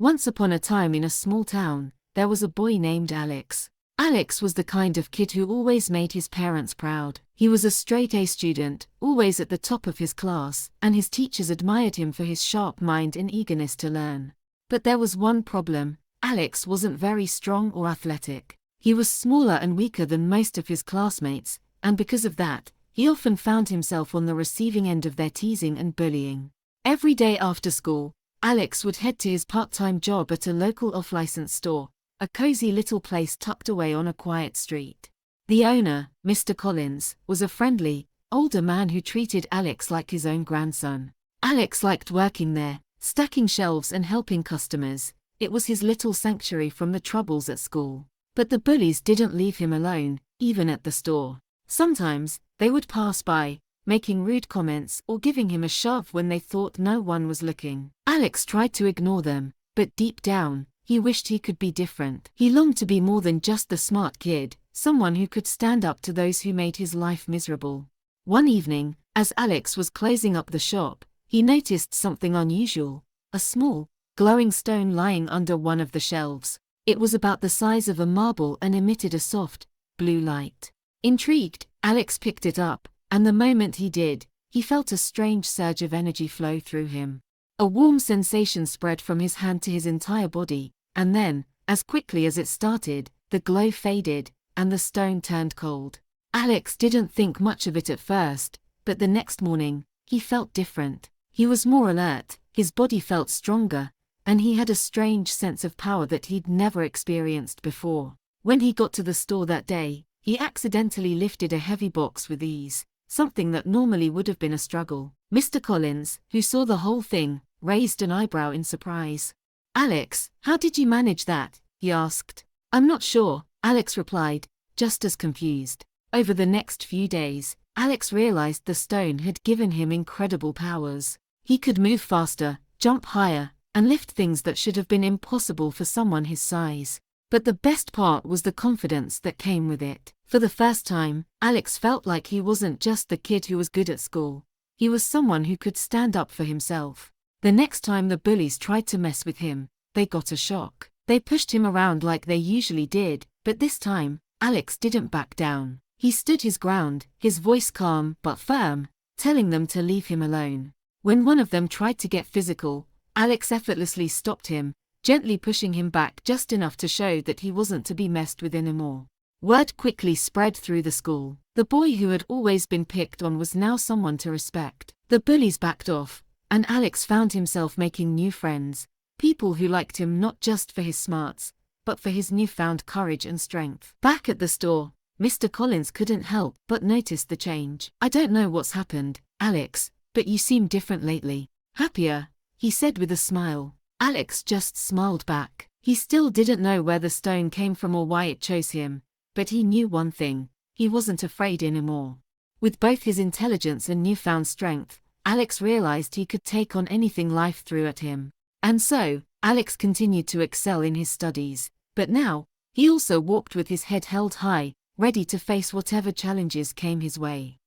Once upon a time in a small town, there was a boy named Alex. Alex was the kind of kid who always made his parents proud. He was a straight-A student, always at the top of his class, and his teachers admired him for his sharp mind and eagerness to learn. But there was one problem: Alex wasn't very strong or athletic. He was smaller and weaker than most of his classmates, and because of that, he often found himself on the receiving end of their teasing and bullying. Every day after school, Alex would head to his part-time job at a local off-license store, a cozy little place tucked away on a quiet street. The owner, Mr. Collins, was a friendly, older man who treated Alex like his own grandson. Alex liked working there, stacking shelves and helping customers. It was his little sanctuary from the troubles at school. But the bullies didn't leave him alone, even at the store. Sometimes, they would pass by, making rude comments or giving him a shove when they thought no one was looking. Alex tried to ignore them, but deep down, he wished he could be different. He longed to be more than just the smart kid, someone who could stand up to those who made his life miserable. One evening, as Alex was closing up the shop, he noticed something unusual: a small, glowing stone lying under one of the shelves. It was about the size of a marble and emitted a soft, blue light. Intrigued, Alex picked it up, and the moment he did, he felt a strange surge of energy flow through him. A warm sensation spread from his hand to his entire body, and then, as quickly as it started, the glow faded, and the stone turned cold. Alex didn't think much of it at first, but the next morning, he felt different. He was more alert, his body felt stronger, and he had a strange sense of power that he'd never experienced before. When he got to the store that day, he accidentally lifted a heavy box with ease, something that normally would have been a struggle. Mr. Collins, who saw the whole thing, raised an eyebrow in surprise. "Alex, how did you manage that?" he asked. "I'm not sure," Alex replied, just as confused. Over the next few days, Alex realized the stone had given him incredible powers. He could move faster, jump higher, and lift things that should have been impossible for someone his size. But the best part was the confidence that came with it. For the first time, Alex felt like he wasn't just the kid who was good at school. He was someone who could stand up for himself. The next time the bullies tried to mess with him, they got a shock. They pushed him around like they usually did, but this time, Alex didn't back down. He stood his ground, his voice calm but firm, telling them to leave him alone. When one of them tried to get physical, Alex effortlessly stopped him, gently pushing him back just enough to show that he wasn't to be messed with anymore. Word quickly spread through the school. The boy who had always been picked on was now someone to respect. The bullies backed off, and Alex found himself making new friends, people who liked him not just for his smarts, but for his newfound courage and strength. Back at the store, Mr. Collins couldn't help but notice the change. "I don't know what's happened, Alex, but you seem different lately. Happier," he said with a smile. Alex just smiled back. He still didn't know where the stone came from or why it chose him, but he knew one thing: he wasn't afraid anymore. With both his intelligence and newfound strength, Alex realized he could take on anything life threw at him. And so, Alex continued to excel in his studies, but now, he also walked with his head held high, ready to face whatever challenges came his way.